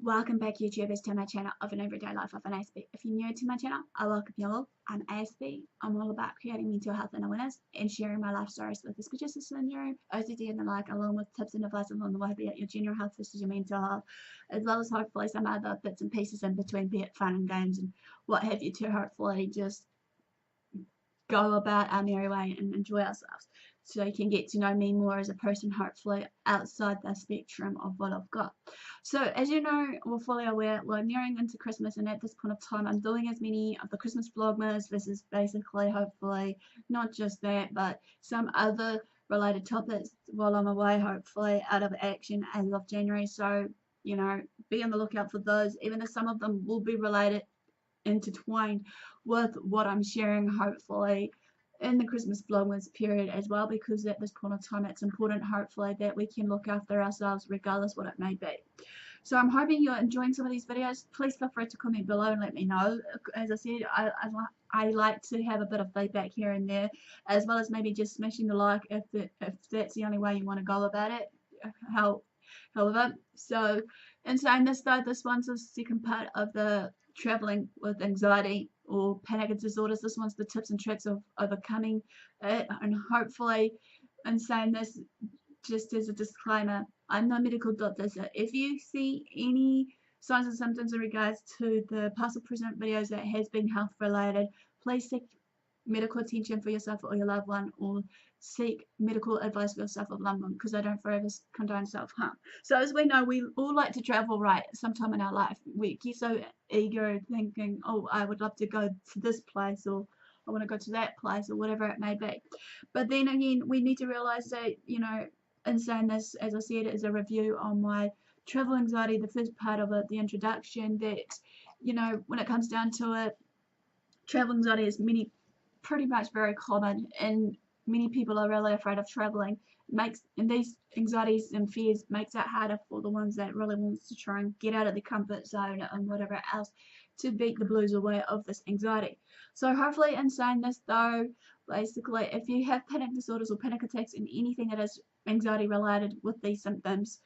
Welcome back, YouTubers, to my channel of an everyday life of an Aspie. If you're new to my channel, I welcome you all. I'm Aspie. I'm all about creating mental health and awareness and sharing my life stories with the speech syndrome, OCD, and the like, along with tips and advice along the way, be it your general health versus your mental health, as well as hopefully some other bits and pieces in between, be it fun and games and what have you, to hopefully just go about our merry way and enjoy ourselves. So you can get to know me more as a person, hopefully outside the spectrum of what I've got. So as you know, we're fully aware, we're nearing into Christmas, and at this point of time, I'm doing as many of the Christmas vlogmas. This is basically, hopefully, not just that, but some other related topics while I'm away, hopefully out of action as of January. So, be on the lookout for those, even though some of them will be related, intertwined with what I'm sharing, hopefully in the Christmas vlogmas period as well, because at this point of time it's important, hopefully, that we can look after ourselves regardless what it may be. So I'm hoping you're enjoying some of these videos. Please feel free to comment below and let me know. As I said, I like to have a bit of feedback here and there, as well as maybe just smashing the like if that's the only way you want to go about it. However, so in saying this though, this one's the second part of the traveling with anxiety or panic disorders. This one's the tips and tricks of overcoming it, and hopefully, in saying this, just as a disclaimer, I'm no medical doctor, so if you see any signs and symptoms in regards to the past or present videos that has been health related, please seek medical attention for yourself or your loved one, or seek medical advice for yourself or loved one, because I don't forever condone self-harm. So as we know, we all like to travel, right, sometime in our life. We get so eager thinking, oh, I would love to go to this place, or I want to go to that place, or whatever it may be. But then again, we need to realize that, in saying this, as I said, is a review on my travel anxiety, the first part of it, the introduction, that, when it comes down to it, travel anxiety is pretty much very common, and many people are really afraid of traveling. And these anxieties and fears makes it harder for the ones that really wants to try and get out of the comfort zone and whatever else to beat the blues away of this anxiety. So hopefully, in saying this though, basically, if you have panic disorders or panic attacks and anything that is anxiety related with these symptoms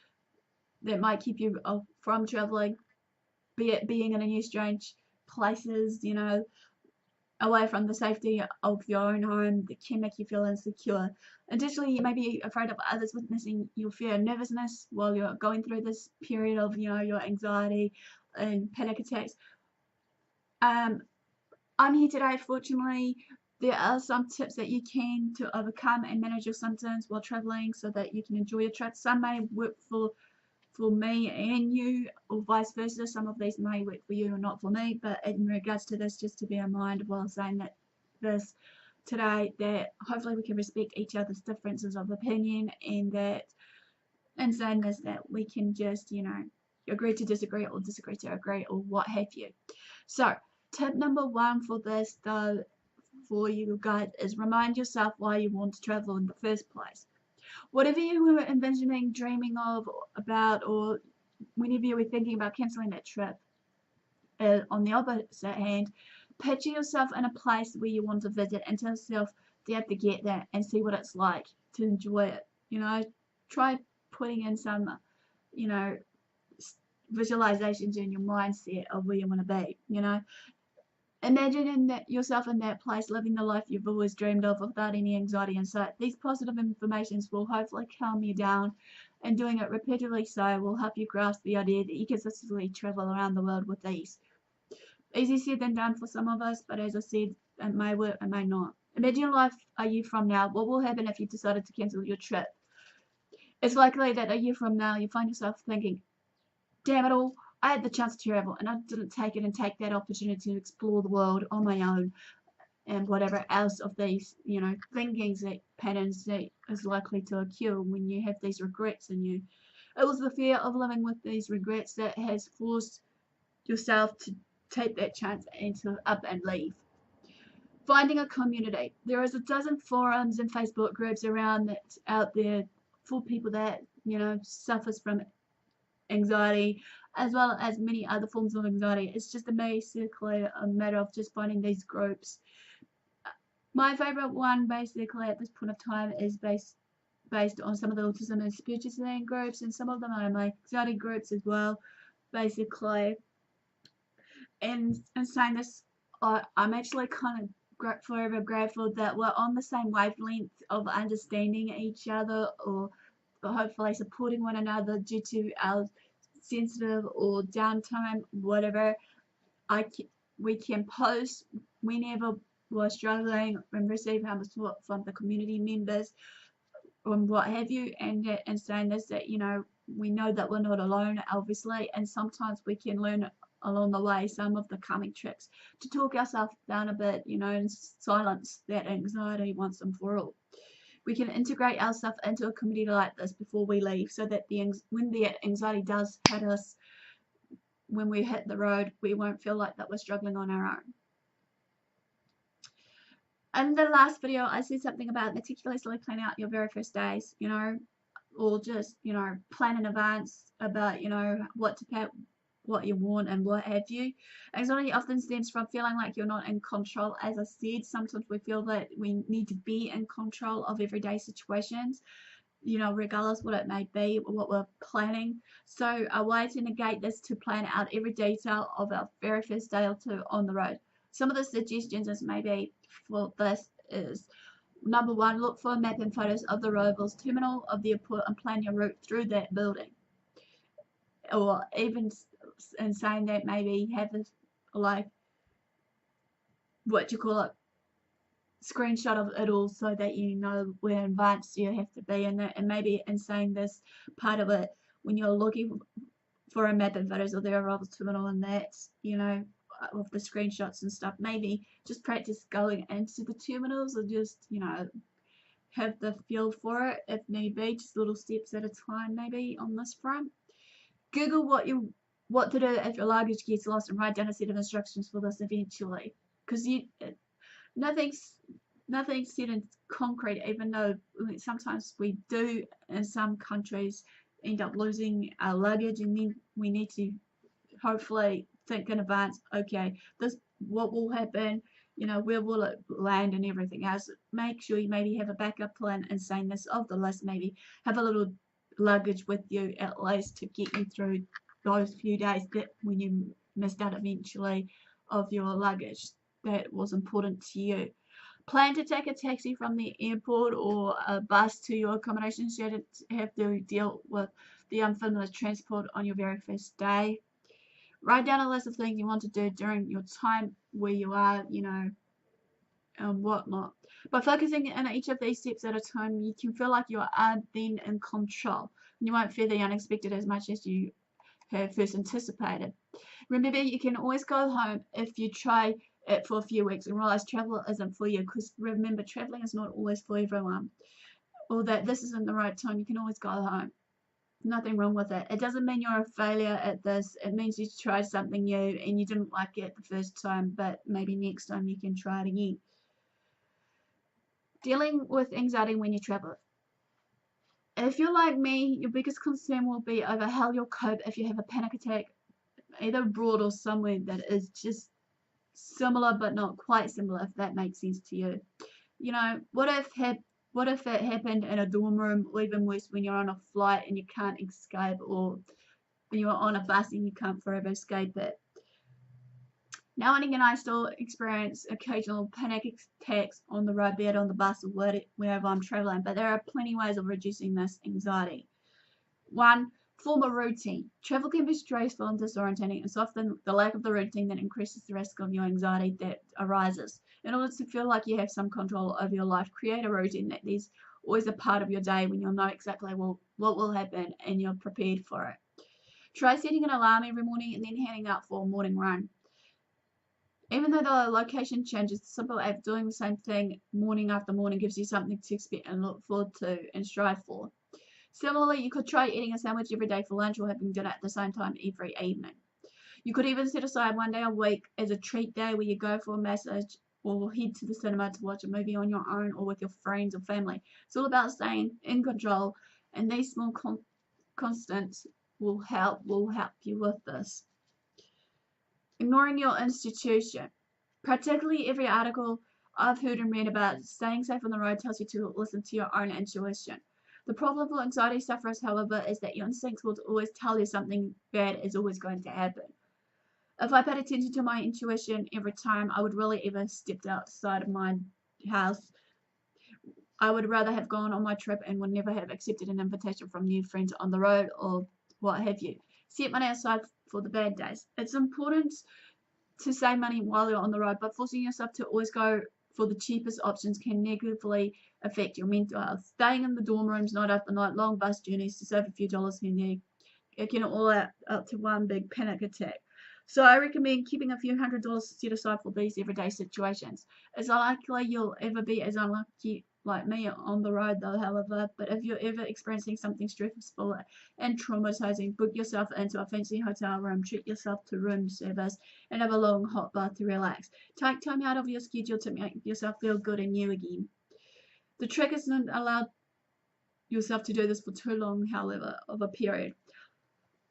that might keep you from traveling, be it being in a new strange places, away from the safety of your own home, that can make you feel insecure. Additionally, you may be afraid of others witnessing your fear and nervousness while you're going through this period of, your anxiety and panic attacks. I'm here today, fortunately. There are some tips that you can to overcome and manage your symptoms while traveling so that you can enjoy your trip. Some may work for me and you, or vice versa. Some of these may work for you or not for me, but in regards to this, just to bear in mind while saying that this today, that hopefully we can respect each other's differences of opinion, and that in saying this, that we can just, agree to disagree or disagree to agree, or what have you. So tip number one for this though, for you guys, is remind yourself why you want to travel in the first place. Whatever you were envisioning, dreaming of, about, or whenever you were thinking about cancelling that trip, on the opposite hand, picture yourself in a place where you want to visit and tell yourself you have to get there and see what it's like to enjoy it. Try putting in some, visualizations in your mindset of where you want to be. Imagining that yourself in that place, living the life you've always dreamed of without any anxiety and such. These positive affirmations will hopefully calm you down, and doing it repeatedly so will help you grasp the idea that you can consistently travel around the world with ease. Easier said than done for some of us, but as I said, it may work, it may not. Imagine your life a year from now. What will happen if you decided to cancel your trip? It's likely that a year from now you find yourself thinking, damn it all, I had the chance to travel and I didn't take it, and take that opportunity to explore the world on my own, and whatever else of these, thinkings, that patterns that is likely to occur when you have these regrets in you. It was the fear of living with these regrets that has forced yourself to take that chance and to up and leave. Finding a community. There is a dozen forums and Facebook groups around that out there for people that, suffers from anxiety, as well as many other forms of anxiety. It's just basically a matter of just finding these groups. My favorite one, basically, at this point of time, is based on some of the autism and spiritual groups, and some of them are my anxiety groups as well. basically. And saying this, I'm actually kind of forever grateful that we're on the same wavelength of understanding each other, or hopefully supporting one another due to our sensitive or downtime, whatever. We can post whenever we're struggling and receive help from the community members and what have you, and saying this, that we know that we're not alone, obviously, and sometimes we can learn along the way some of the calming tricks to talk ourselves down a bit, and silence that anxiety once and for all. We can integrate ourselves into a community like this before we leave, so that when the anxiety does hit us, when we hit the road, we won't feel like that we're struggling on our own. In the last video, I said something about meticulously planning out your very first days, or just, plan in advance about, what to pack, what you want, and what have you. Anxiety often stems from feeling like you're not in control. As I said, sometimes we feel that we need to be in control of everyday situations, regardless what it may be, or what we're planning. So a way to negate this to plan out every detail of our very first day or two on the road. Some of the suggestions is maybe for this is: number one, look for a map and photos of the Royals terminal of the airport and plan your route through that building. Or even in saying that, maybe have a, like, what you call it, screenshot of it all, so that you know where in advance you have to be in it. And maybe in saying this part of it, when you're looking for a map and photos of the arrival terminal, and that, of the screenshots and stuff, maybe just practice going into the terminals, or just, have the feel for it if need be, just little steps at a time maybe on this front. Google what to do if your luggage gets lost, and write down a set of instructions for this eventually, because nothing's set in concrete, even though sometimes we do in some countries end up losing our luggage, and then we need to hopefully think in advance, okay, this what will happen, where will it land and everything else. Make sure you maybe have a backup plan, and saying this of the list, maybe have a little luggage with you at least to get you through those few days that when you missed out eventually of your luggage that was important to you. Plan to take a taxi from the airport or a bus to your accommodation, so you don't have to deal with the unfamiliar transport on your very first day. Write down a list of things you want to do during your time where you are, and whatnot. By focusing on each of these steps at a time, you can feel like you are then in control. You won't fear the unexpected as much as you have first anticipated. Remember, you can always go home if you try it for a few weeks and realize travel isn't for you, because remember, traveling is not always for everyone, or that this isn't the right time. You can always go home. Nothing wrong with it. It doesn't mean you're a failure at this. It means you tried something new and you didn't like it the first time, but maybe next time you can try it again. Dealing with anxiety when you travel. If you're like me, your biggest concern will be over how you'll cope if you have a panic attack, either abroad or somewhere that is just similar but not quite similar, if that makes sense to you. What if it happened in a dorm room, or even worse, when you're on a flight and you can't escape, or when you're on a bus and you can't forever escape it. Now and again, I still experience occasional panic attacks on the road, be it on the bus or wherever I'm traveling, but there are plenty of ways of reducing this anxiety. 1. Form a routine. Travel can be stressful and disorientating. It's often the lack of the routine that increases the risk of your anxiety that arises. In order to feel like you have some control over your life, create a routine that there's always a part of your day when you'll know exactly what will happen and you're prepared for it. Try setting an alarm every morning and then heading out for a morning run. Even though the location changes, the simple act of doing the same thing morning after morning gives you something to expect and look forward to and strive for. Similarly, you could try eating a sandwich every day for lunch, or having dinner at the same time every evening. You could even set aside one day a week as a treat day where you go for a massage or head to the cinema to watch a movie on your own or with your friends or family. It's all about staying in control, and these small constants will help you with this. Ignoring your institution. Practically every article I've heard and read about staying safe on the road tells you to listen to your own intuition. The problem for anxiety sufferers, however, is that your instincts will always tell you something bad is always going to happen. If I paid attention to my intuition every time I would really ever stepped outside of my house, I would rather have gone on my trip and would never have accepted an invitation from new friends on the road or what have you. Set money aside for the bad days. It's important to save money while you're on the road, but forcing yourself to always go for the cheapest options can negatively affect your mental health. Staying in the dorm rooms night after night, long bus journeys to save a few dollars here and there, it can all add up to one big panic attack. So I recommend keeping a few $100s set aside for these everyday situations. It's unlikely you'll ever be as unlucky like me on the road though, however, but if you're ever experiencing something stressful and traumatizing, book yourself into a fancy hotel room, treat yourself to room service, and have a long hot bath to relax. Take time out of your schedule to make yourself feel good and new again. The trick isn't allow yourself to do this for too long, however, of a period.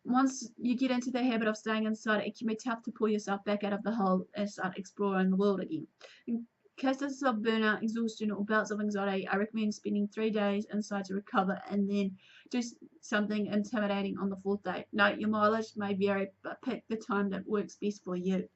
Once you get into the habit of staying inside, it can be tough to pull yourself back out of the hole and start exploring the world again. In cases of burnout, exhaustion, or bouts of anxiety, I recommend spending 3 days inside to recover and then do something intimidating on the 4th day. Note your mileage may vary, but pick the time that works best for you.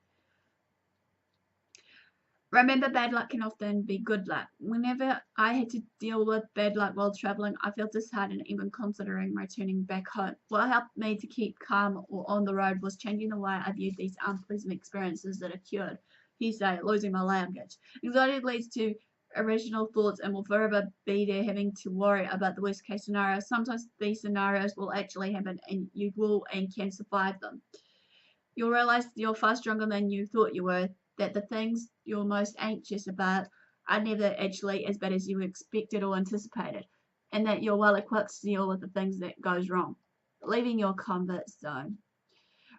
Remember, bad luck can often be good luck. Whenever I had to deal with bad luck while traveling, I felt disheartened even considering returning back home. What helped me to keep calm or on the road was changing the way I viewed these unpleasant experiences that occurred. Say, losing my luggage. Anxiety leads to irrational thoughts and will forever be there having to worry about the worst case scenario. Sometimes these scenarios will actually happen and you will and can survive them. You'll realize you're far stronger than you thought you were, that the things you're most anxious about are never actually as bad as you expected or anticipated, and that you're well equipped to deal with the things that goes wrong. Leaving your comfort zone.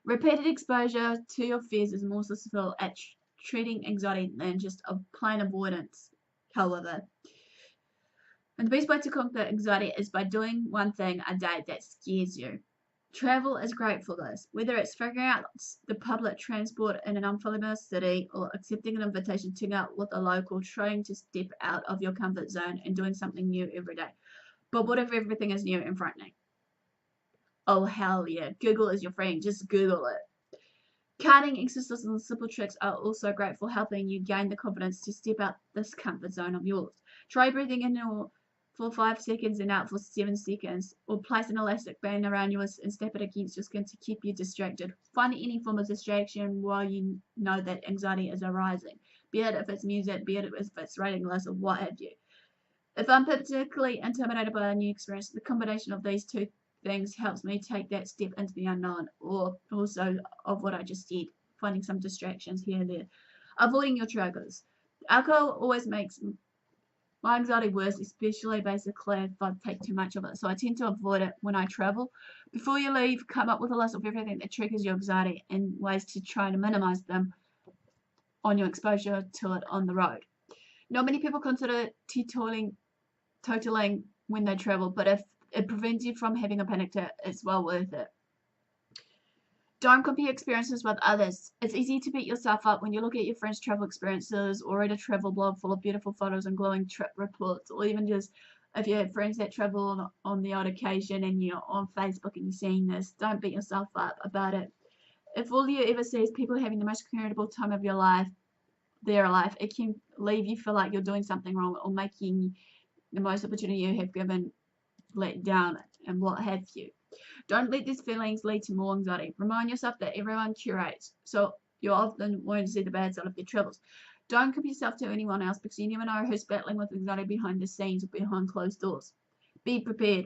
Repeated exposure to your fears is more successful at treating anxiety than just a plain avoidance, however. And the best way to conquer anxiety is by doing one thing a day that scares you. Travel is great for this, whether it's figuring out the public transport in an unfamiliar city or accepting an invitation to go out with a local, trying to step out of your comfort zone and doing something new every day. But what if everything is new and frightening? Oh, hell yeah. Google is your friend. Just Google it. Counting exercises and simple tricks are also great for helping you gain the confidence to step out this comfort zone of yours. Try breathing in for 5 seconds and out for 7 seconds, or place an elastic band around you and snap it against your skin to keep you distracted. Find any form of distraction while you know that anxiety is arising, be it if it's music, be it if it's writing lists, or what have you. If I'm particularly intimidated by a new experience, the combination of these two things helps me take that step into the unknown, or also of what I just said, finding some distractions here and there. Avoiding your triggers. Alcohol always makes my anxiety worse, especially basically if I take too much of it. So I tend to avoid it when I travel. Before you leave, come up with a list of everything that triggers your anxiety and ways to try to minimize them on your exposure to it on the road. Not many people consider totaling when they travel, but if it prevents you from having a panic attack, it's well worth it. Don't compare experiences with others. It's easy to beat yourself up when you look at your friends' travel experiences or read a travel blog full of beautiful photos and glowing trip reports, or even just if you have friends that travel on the odd occasion and you're on Facebook and you're seeing this. Don't beat yourself up about it. If all you ever see is people having the most incredible time of their life, it can leave you feel like you're doing something wrong or making the most opportunity you have given let down and what have you. Don't let these feelings lead to more anxiety. Remind yourself that everyone curates, so you often won't see the bad side of their travels. Don't compare yourself to anyone else because you never know who's battling with anxiety behind the scenes or behind closed doors. Be prepared.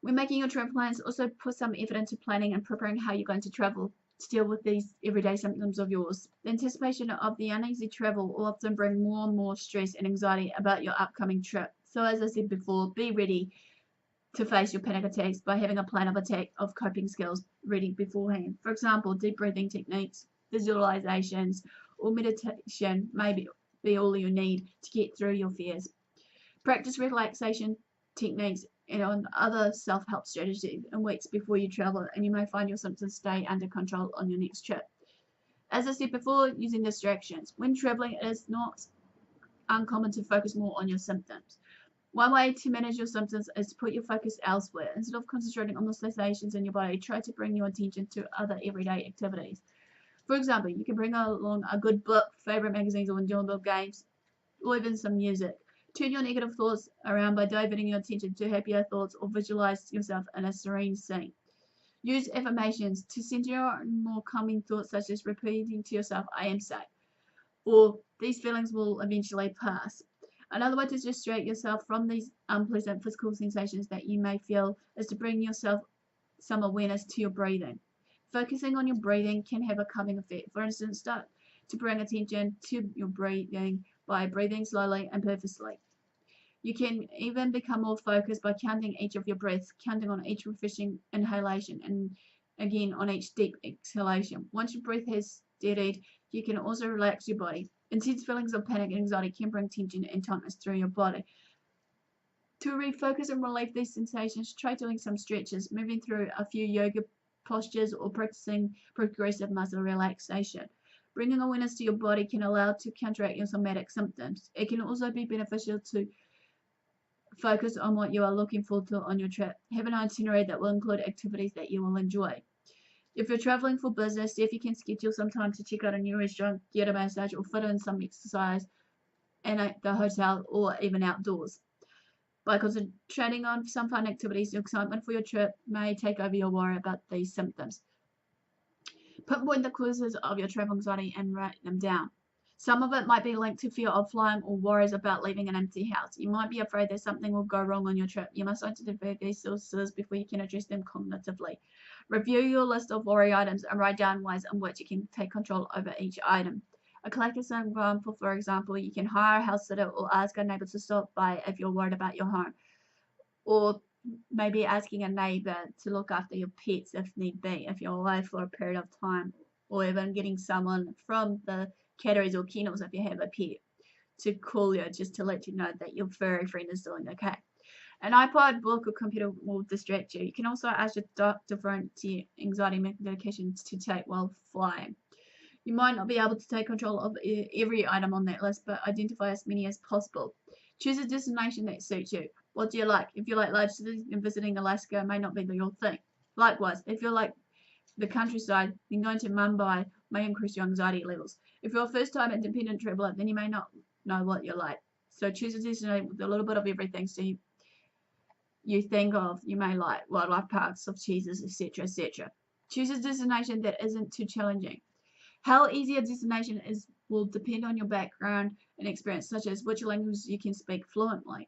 When making your travel plans, also put some effort into planning and preparing how you're going to travel to deal with these everyday symptoms of yours. The anticipation of the uneasy travel will often bring more and more stress and anxiety about your upcoming trip. So as I said before, be ready to face your panic attacks by having a plan of attack of coping skills ready beforehand. For example, deep breathing techniques, visualizations, or meditation may be all you need to get through your fears. Practice relaxation techniques and on other self-help strategies in weeks before you travel, and you may find your symptoms stay under control on your next trip. As I said before, using distractions. When traveling, it is not uncommon to focus more on your symptoms. One way to manage your symptoms is to put your focus elsewhere. Instead of concentrating on the sensations in your body, try to bring your attention to other everyday activities. For example, you can bring along a good book, favorite magazines, or enjoyable games, or even some music. Turn your negative thoughts around by diverting your attention to happier thoughts or visualize yourself in a serene scene. Use affirmations to center on more calming thoughts, such as repeating to yourself, I am safe, or these feelings will eventually pass. Another way to distract yourself from these unpleasant physical sensations that you may feel is to bring yourself some awareness to your breathing. Focusing on your breathing can have a calming effect. For instance, start to bring attention to your breathing by breathing slowly and purposely. You can even become more focused by counting each of your breaths, counting on each refreshing inhalation and again on each deep exhalation. Once your breath has steadied, you can also relax your body. Intense feelings of panic and anxiety can bring tension and tightness through your body. To refocus and relieve these sensations, try doing some stretches, moving through a few yoga postures, or practicing progressive muscle relaxation. Bringing awareness to your body can allow to counteract your somatic symptoms. It can also be beneficial to focus on what you are looking forward to on your trip. Have an itinerary that will include activities that you will enjoy. If you're traveling for business, see if you can schedule some time to check out a new restaurant, get a massage, or fit in some exercise in the hotel or even outdoors. By concentrating on some fun activities, your excitement for your trip may take over your worry about these symptoms. Pinpoint the causes of your travel anxiety and write them down. Some of it might be linked to fear of flying or worries about leaving an empty house. You might be afraid that something will go wrong on your trip. You must identify these sources before you can address them cognitively. Review your list of worry items and write down ways in which you can take control over each item. A classic example, for example, you can hire a house sitter or ask a neighbor to stop by if you're worried about your home. Or maybe asking a neighbor to look after your pets if need be, if you're away for a period of time. Or even getting someone from the catteries or kennels if you have a pet to call you just to let you know that your furry friend is doing okay. An iPod, book, or computer will distract you. You can also ask your doctor for anxiety medications to take while flying. You might not be able to take control of every item on that list, but identify as many as possible. Choose a destination that suits you. What do you like? If you like large cities, then visiting Alaska may not be your thing. Likewise, if you like the countryside, then going to Mumbai may increase your anxiety levels. If you're a first-time independent traveler, then you may not know what you like. So choose a destination with a little bit of everything so you think of you may like wildlife parks, soft cheeses, etc., etc. Choose a destination that isn't too challenging. How easy a destination is will depend on your background and experience, such as which language you can speak fluently.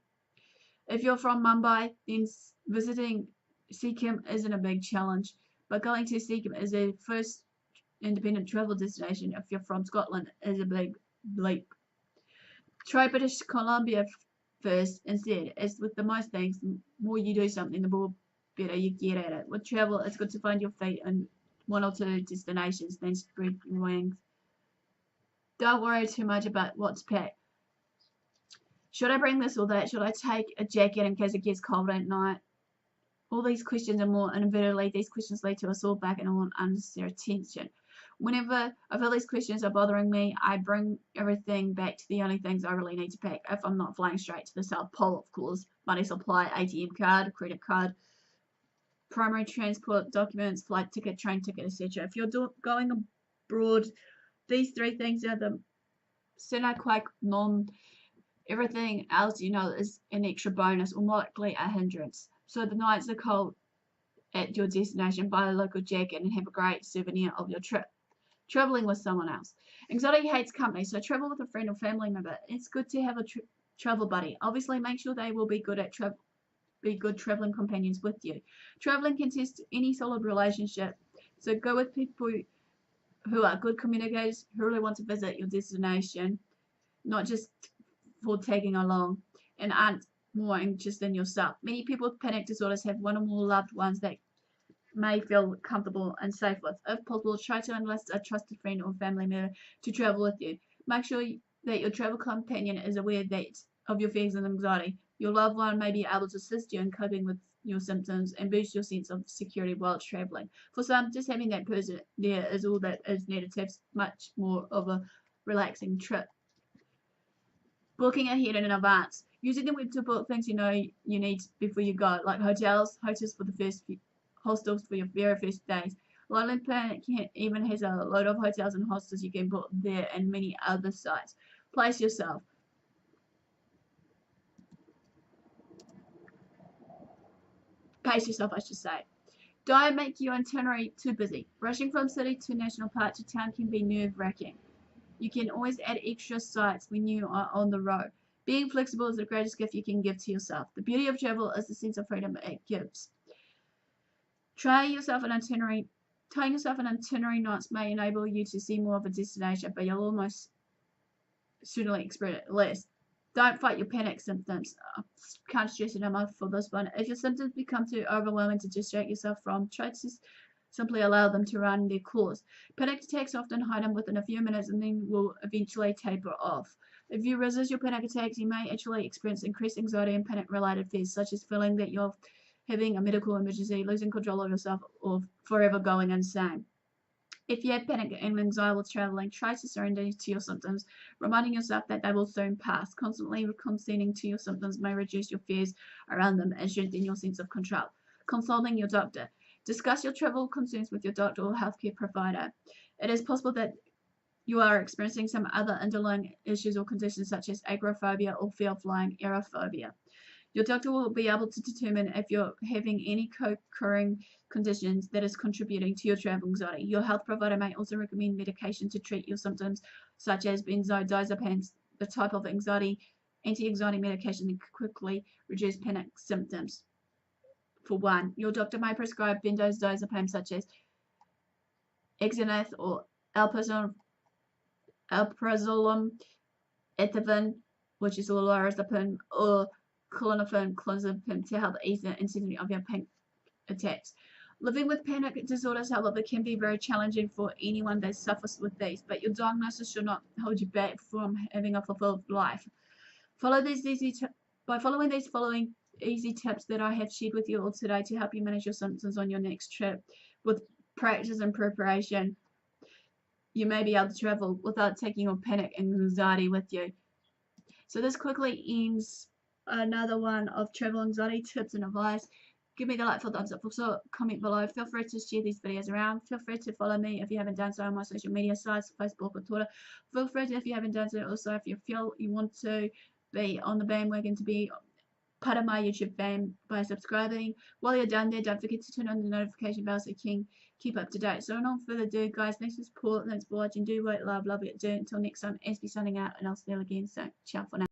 If you're from Mumbai, then visiting Sikkim isn't a big challenge, but going to Sikkim as a first independent travel destination if you're from Scotland is a big leap. Try British Columbia first instead. As with the most things, the more you do something, the more better you get at it. With travel, it's good to find your feet in one or two destinations, then spread your wings. Don't worry too much about what to pack. Should I bring this or that? Should I take a jacket in case it gets cold at night? All these questions and more, and invariably these questions lead to a sore back and I want unnecessary tension. Whenever I feel these questions are bothering me, I bring everything back to the only things I really need to pack. If I'm not flying straight to the South Pole, of course, money supply, ATM card, credit card, primary transport documents, flight ticket, train ticket, etc. If you're going abroad, these three things are the sine qua non. Everything else is an extra bonus or more likely a hindrance. So the nights are cold at your destination, buy a local jacket and have a great souvenir of your trip. Traveling with someone else. Anxiety hates company, so travel with a friend or family member. It's good to have a travel buddy. Obviously, make sure they will be good traveling companions with you. Traveling can test any solid relationship, so go with people who are good communicators, who really want to visit your destination, not just for tagging along, and aren't more anxious than yourself. Many people with panic disorders have one or more loved ones that may feel comfortable and safe with. If possible, try to enlist a trusted friend or family member to travel with you. Make sure that your travel companion is aware of your fears and anxiety. Your loved one may be able to assist you in coping with your symptoms and boost your sense of security while traveling. For some, just having that person there is all that is needed to have much more of a relaxing trip. Booking ahead in advance. Using the web to book things you know you need before you go, like hotels for the hostels for your very first days. Lonely Planet even has a load of hotels and hostels you can book there and many other sites. Pace yourself, I should say. Don't make your itinerary too busy. Rushing from city to national park to town can be nerve-wracking. You can always add extra sites when you are on the road. Being flexible is the greatest gift you can give to yourself. The beauty of travel is the sense of freedom it gives. Tying yourself an itinerary knots may enable you to see more of a destination, but you'll almost certainly experience it less. Don't fight your panic symptoms. Can't stress it enough for this one. If your symptoms become too overwhelming to distract yourself from, try to simply allow them to run their course. Panic attacks often heighten within a few minutes and then will eventually taper off. If you resist your panic attacks, you may actually experience increased anxiety and panic-related fears, such as feeling that you're having a medical emergency, losing control of yourself, or forever going insane. If you have panic and anxiety while traveling, try to surrender to your symptoms, reminding yourself that they will soon pass. Constantly conceding to your symptoms may reduce your fears around them and strengthen your sense of control. Consulting your doctor. Discuss your travel concerns with your doctor or healthcare provider. It is possible that you are experiencing some other underlying issues or conditions such as agoraphobia or fear of flying, aerophobia. Your doctor will be able to determine if you're having any co-occurring conditions that is contributing to your travel anxiety. Your health provider may also recommend medication to treat your symptoms, such as benzodiazepines, the type of anti-anxiety medication that quickly reduce panic symptoms. For one, your doctor may prescribe benzodiazepines such as Xanax or alprazolam, ethivine, which is lorazepam, or clonazepam to help ease the intensity of your panic attacks. Living with panic disorders, however, can be very challenging for anyone that suffers with these, but your diagnosis should not hold you back from having a fulfilled life. By following these easy tips that I have shared with you all today to help you manage your symptoms on your next trip, with practice and preparation, you may be able to travel without taking your panic and anxiety with you. So this quickly ends another one of travel anxiety tips and advice. Give me the like for thumbs up. Also, comment below. Feel free to share these videos around. Feel free to follow me if you haven't done so on my social media sites, Facebook or Twitter. Feel free to, if you haven't done so, also if you feel you want to be on the bandwagon to be part of my YouTube fam by subscribing. While you're down there, don't forget to turn on the notification bell so you can keep up to date. So without further ado, guys, thanks for support, thanks for watching. Do what love, love it, do. Until next time, Aspie signing out, and I'll see you again soon. Ciao for now.